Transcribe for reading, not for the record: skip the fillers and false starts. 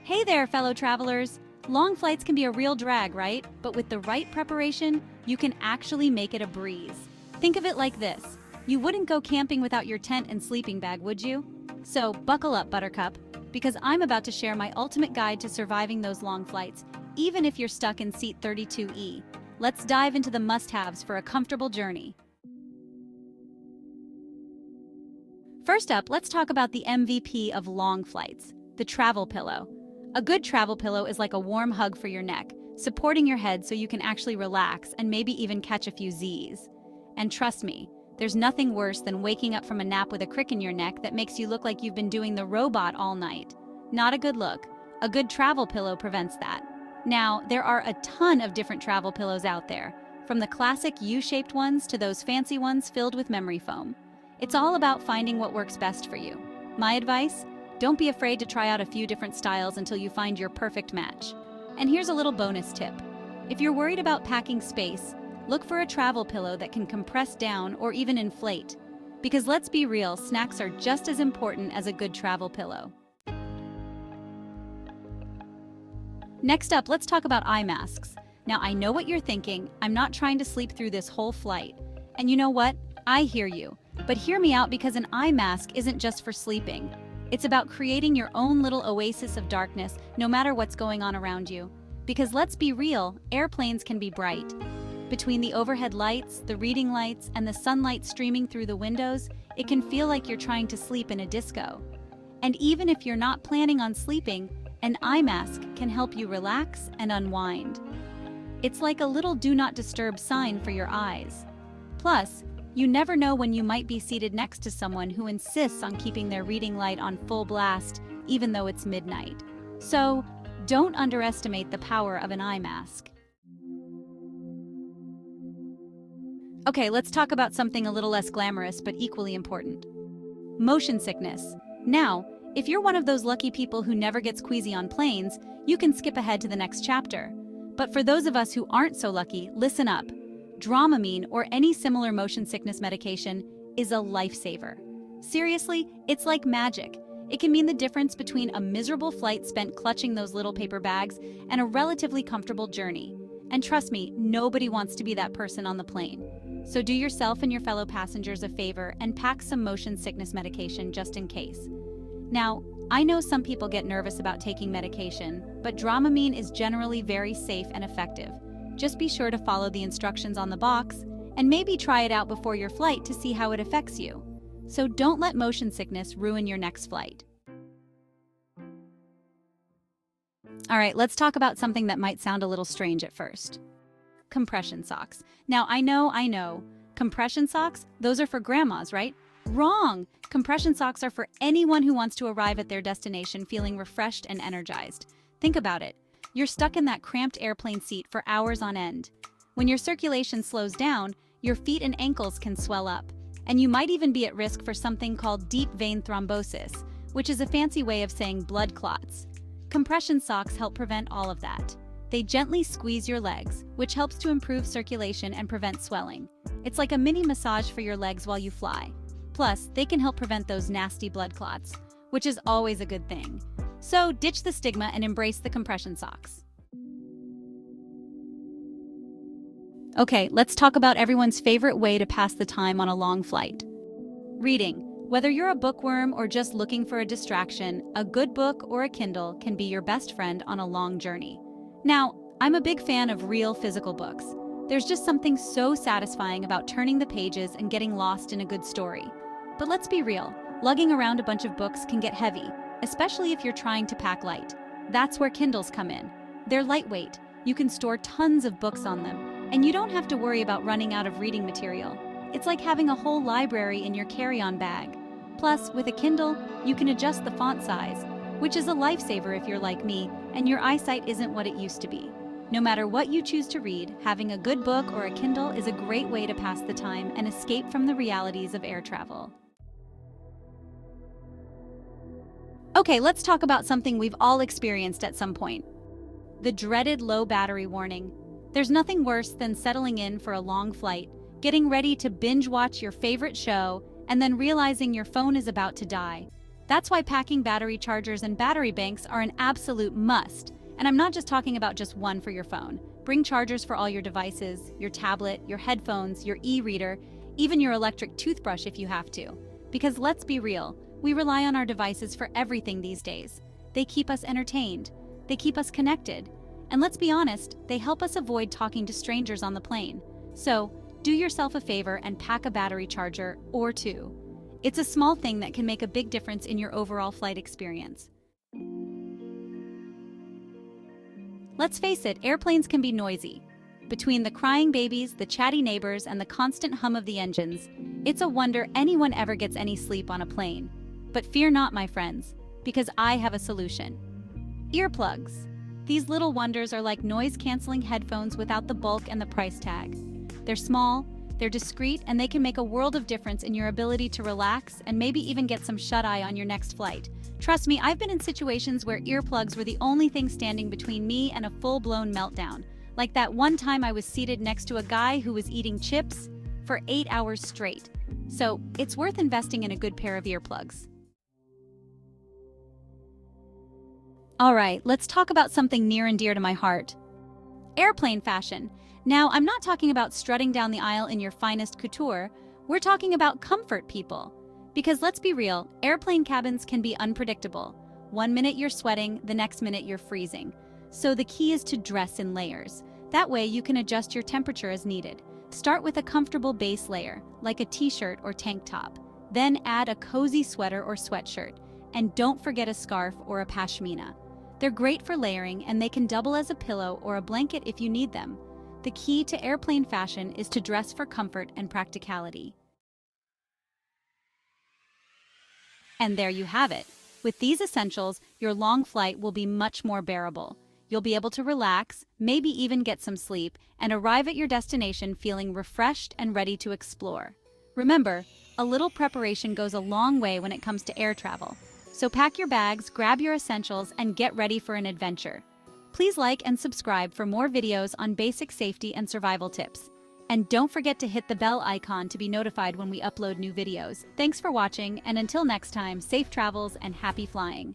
Hey there, fellow travelers! Long flights can be a real drag, right? But with the right preparation, you can actually make it a breeze. Think of it like this. You wouldn't go camping without your tent and sleeping bag, would you? So buckle up, Buttercup, because I'm about to share my ultimate guide to surviving those long flights, even if you're stuck in seat 32E. Let's dive into the must-haves for a comfortable journey. First up, let's talk about the MVP of long flights, the travel pillow. A good travel pillow is like a warm hug for your neck, supporting your head so you can actually relax and maybe even catch a few Z's. And trust me, there's nothing worse than waking up from a nap with a crick in your neck that makes you look like you've been doing the robot all night. Not a good look. A good travel pillow prevents that. Now, there are a ton of different travel pillows out there, from the classic U-shaped ones to those fancy ones filled with memory foam. It's all about finding what works best for you. My advice? Don't be afraid to try out a few different styles until you find your perfect match. And here's a little bonus tip. If you're worried about packing space, look for a travel pillow that can compress down or even inflate. Because let's be real, snacks are just as important as a good travel pillow. Next up, let's talk about eye masks. Now, I know what you're thinking. I'm not trying to sleep through this whole flight. And you know what? I hear you. But hear me out, because an eye mask isn't just for sleeping. It's about creating your own little oasis of darkness, no matter what's going on around you. Because let's be real, airplanes can be bright. Between the overhead lights, the reading lights, and the sunlight streaming through the windows, it can feel like you're trying to sleep in a disco. And even if you're not planning on sleeping, an eye mask can help you relax and unwind. It's like a little do not disturb sign for your eyes. Plus, you never know when you might be seated next to someone who insists on keeping their reading light on full blast, even though it's midnight. So, don't underestimate the power of an eye mask. Okay, let's talk about something a little less glamorous but equally important. Motion sickness. Now, if you're one of those lucky people who never gets queasy on planes, you can skip ahead to the next chapter. But for those of us who aren't so lucky, listen up. Dramamine, or any similar motion sickness medication, is a lifesaver. Seriously, it's like magic. It can mean the difference between a miserable flight spent clutching those little paper bags and a relatively comfortable journey. And trust me, nobody wants to be that person on the plane. So do yourself and your fellow passengers a favor and pack some motion sickness medication just in case. Now, I know some people get nervous about taking medication, but Dramamine is generally very safe and effective. Just be sure to follow the instructions on the box, and maybe try it out before your flight to see how it affects you. So don't let motion sickness ruin your next flight. All right, let's talk about something that might sound a little strange at first. Compression socks. Now, I know. Compression socks? Those are for grandmas, right? Wrong! Compression socks are for anyone who wants to arrive at their destination feeling refreshed and energized. Think about it. You're stuck in that cramped airplane seat for hours on end. When your circulation slows down, your feet and ankles can swell up, and you might even be at risk for something called deep vein thrombosis, which is a fancy way of saying blood clots. Compression socks help prevent all of that. They gently squeeze your legs, which helps to improve circulation and prevent swelling. It's like a mini massage for your legs while you fly. Plus, they can help prevent those nasty blood clots, which is always a good thing. So ditch the stigma and embrace the compression socks. Okay, let's talk about everyone's favorite way to pass the time on a long flight. Reading. Whether you're a bookworm or just looking for a distraction, a good book or a Kindle can be your best friend on a long journey. Now, I'm a big fan of real physical books. There's just something so satisfying about turning the pages and getting lost in a good story. But let's be real, lugging around a bunch of books can get heavy, especially if you're trying to pack light. That's where Kindles come in. They're lightweight, you can store tons of books on them, and you don't have to worry about running out of reading material. It's like having a whole library in your carry-on bag. Plus, with a Kindle, you can adjust the font size, which is a lifesaver if you're like me and your eyesight isn't what it used to be. No matter what you choose to read, having a good book or a Kindle is a great way to pass the time and escape from the realities of air travel. Okay, let's talk about something we've all experienced at some point. The dreaded low battery warning. There's nothing worse than settling in for a long flight, getting ready to binge watch your favorite show, and then realizing your phone is about to die. That's why packing battery chargers and battery banks are an absolute must. And I'm not just talking about just one for your phone. Bring chargers for all your devices, your tablet, your headphones, your e-reader, even your electric toothbrush if you have to. Because let's be real, we rely on our devices for everything these days. They keep us entertained, they keep us connected, and let's be honest, they help us avoid talking to strangers on the plane. So, do yourself a favor and pack a battery charger or two. It's a small thing that can make a big difference in your overall flight experience. Let's face it, airplanes can be noisy. Between the crying babies, the chatty neighbors, and the constant hum of the engines, it's a wonder anyone ever gets any sleep on a plane. But fear not, my friends, because I have a solution. Earplugs. These little wonders are like noise-canceling headphones without the bulk and the price tag. They're small, they're discreet, and they can make a world of difference in your ability to relax and maybe even get some shut-eye on your next flight. Trust me, I've been in situations where earplugs were the only thing standing between me and a full-blown meltdown. Like that one time I was seated next to a guy who was eating chips for 8 hours straight. So, it's worth investing in a good pair of earplugs. Alright, let's talk about something near and dear to my heart. Airplane fashion. Now, I'm not talking about strutting down the aisle in your finest couture, we're talking about comfort, people. Because let's be real, airplane cabins can be unpredictable. One minute you're sweating, the next minute you're freezing. So the key is to dress in layers. That way you can adjust your temperature as needed. Start with a comfortable base layer, like a t-shirt or tank top. Then add a cozy sweater or sweatshirt. And don't forget a scarf or a pashmina. They're great for layering, and they can double as a pillow or a blanket if you need them. The key to airplane fashion is to dress for comfort and practicality. And there you have it. With these essentials, your long flight will be much more bearable. You'll be able to relax, maybe even get some sleep, and arrive at your destination feeling refreshed and ready to explore. Remember, a little preparation goes a long way when it comes to air travel. So pack your bags, grab your essentials, and get ready for an adventure. Please like and subscribe for more videos on basic safety and survival tips. And don't forget to hit the bell icon to be notified when we upload new videos. Thanks for watching, and until next time, safe travels and happy flying.